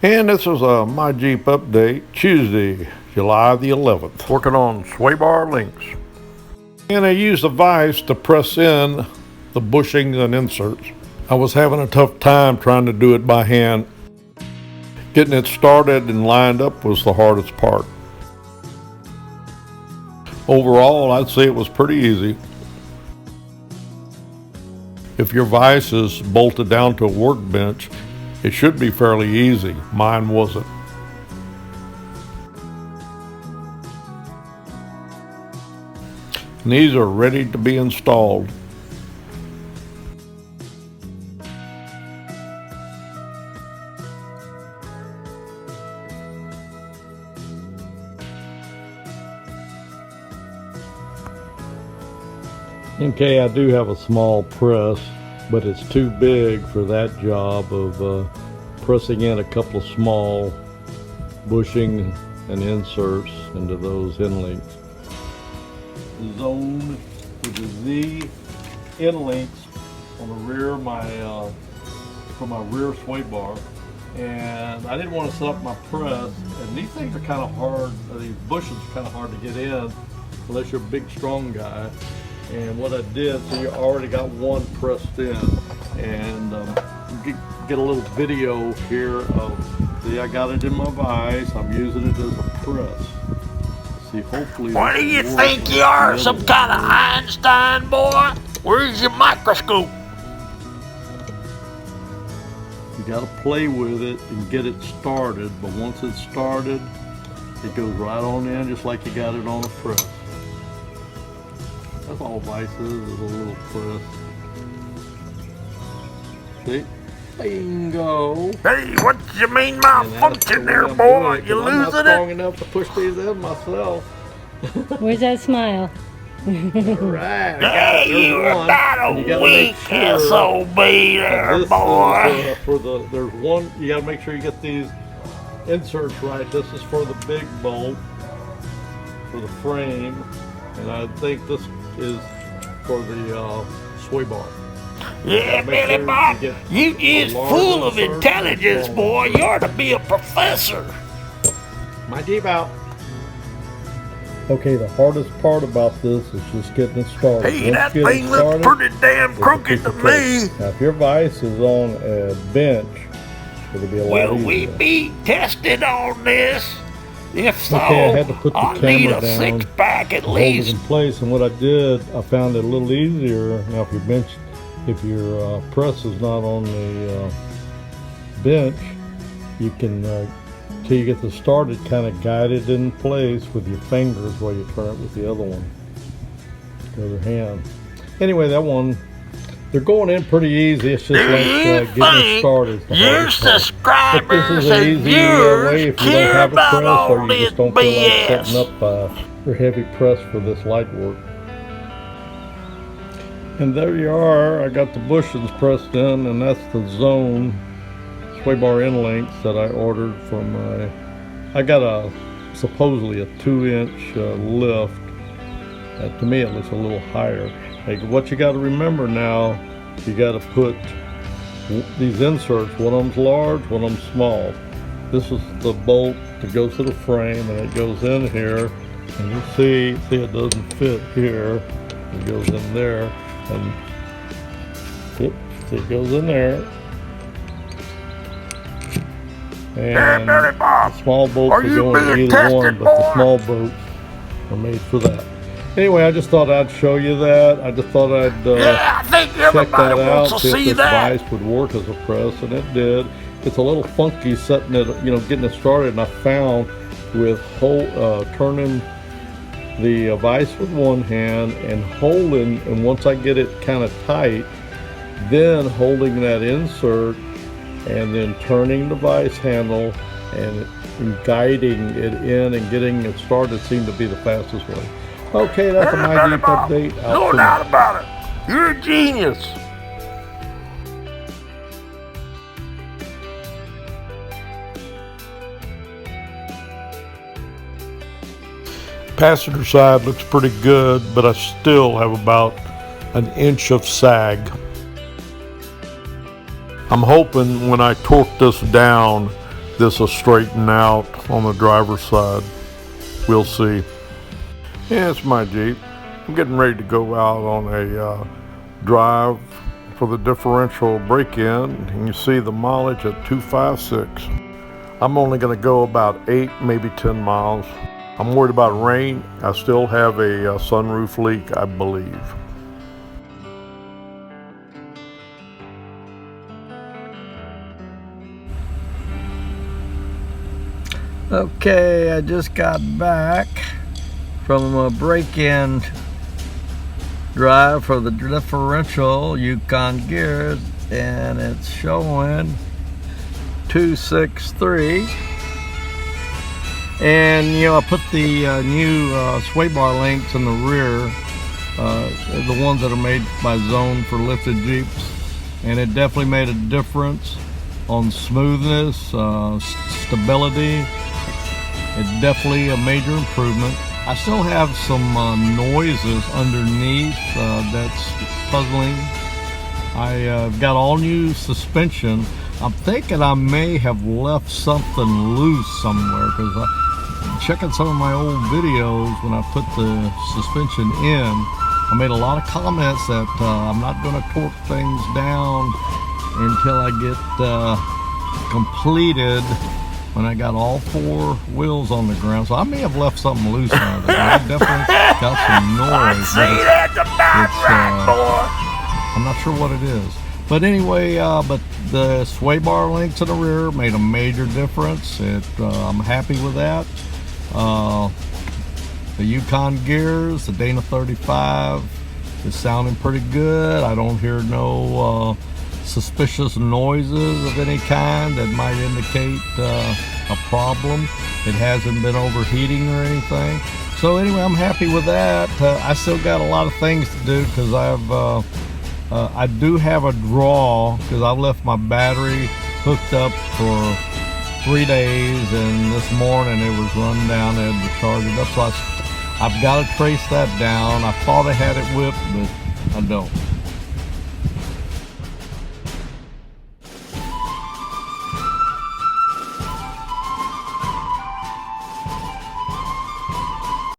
And this is a My Jeep update, Tuesday, July the 11th. Working on sway bar links. And I used a vise to press in the bushings and inserts. I was having a tough time trying to do it by hand. Getting it started and lined up was the hardest part. Overall, I'd say it was pretty easy. If your vise is bolted down to a workbench, it should be fairly easy. Mine wasn't. And these are ready to be installed. Okay, I do have a small press, but it's too big for that job of pressing in a couple of small bushing and inserts into those end links. The zone, which is the end links on the rear of my for my rear sway bar, and I didn't want to set up my press. And these things are kind of hard. These bushings are kind of hard to get in unless you're a big, strong guy. And what I did, so you already got one pressed in, and get a little video here of, see, I got it in my vise. I'm using it as a press. See, hopefully. What do you think you are, some kind of Einstein boy? Where's your microscope? You got to play with it and get it started, but once it's started, it goes right on in just like you got it on a press. That's all vice is a little press. See? Bingo! Hey, what you mean malfunction there, boy? You losing I'm not strong it? enough to push these in myself. Where's that smile? Right. Hey, you're about a weak SOB there, boy. There's one, you gotta make sure you get these inserts right. This is for the big bolt, for the frame, and I think this is for the sway bar. Yeah, Billy Bob, you is full of intelligence, boy. You ought to be a professor. My Jeep out. Okay, the hardest part about this is just getting it started. Hey, that thing looks pretty damn crooked to me. Now, if your vise is on a bench, it'll be a lot easier. Will we be tested on this? If so, okay, I had to put the I'll need camera a down, six-pack at hold it least. in place, and what I did, I found it a little easier. Now, if your press is not on the bench, you can, till you get this started, kind of guide it in place with your fingers while you turn it with the other one, the other hand. Anyway, that one, they're going in pretty easy. It's just like getting it started. Your subscribers But this is an and easy viewers way if you don't care have a about press all or you this just don't feel like BS. setting up your heavy press for this light work. And there you are. I got the bushings pressed in, and that's the zone sway bar end links that I ordered from I got supposedly a 2-inch lift. To me, it looks a little higher. Hey, what you got to remember now, you got to put these inserts. One of them's large, one of them's small. This is the bolt that goes to the frame, and it goes in here. And you see it doesn't fit here. It goes in there, and yep, see, it goes in there. And the small boats are going to either one, but the small boats are made for that. Anyway, I just thought I'd show you that. I just thought I'd I think check everybody that out, wants to see if see this that. vise would work as a press, and it did. It's a little funky setting it, getting it started, and I found with turning the vise with one hand and holding, and once I get it kind of tight, then holding that insert and then turning the vise handle and guiding it in and getting it started seemed to be the fastest way. Okay, that's a My Jeep update. No doubt about it. You're a genius. Passenger side looks pretty good, but I still have about an inch of sag. I'm hoping when I torque this down this will straighten out on the driver's side. We'll see. Yeah, it's my Jeep. I'm getting ready to go out on a drive for the differential break-in, and you see the mileage at 256. I'm only going to go about 8, maybe 10 miles. I'm worried about rain. I still have a sunroof leak, I believe. Okay, I just got back from a break-in drive for the differential Yukon gears, and it's showing 263. And you know, I put the new sway bar links in the rear, the ones that are made by Zone for lifted Jeeps, and it definitely made a difference on smoothness, stability. It's definitely a major improvement. I still have some noises underneath that's puzzling. I've got all new suspension. I'm thinking I may have left something loose somewhere, because I'm checking some of my old videos when I put the suspension in. I made a lot of comments that I'm not going to torque things down until I get completed, when I got all 4 wheels on the ground. So I may have left something loose on there. I definitely got some noise. I'm not sure what it is. But anyway, but the sway bar links in the rear made a major difference. I'm happy with that. The Yukon gears, the Dana 35 is sounding pretty good. I don't hear no suspicious noises of any kind that might indicate a problem. It hasn't been overheating or anything. So anyway, I'm happy with that. I still got a lot of things to do, because I do have a draw, because I've left my battery hooked up for 3 days, and this morning it was run down. I had to charge it up, so I've got to trace that down. I thought I had it whipped, but I don't.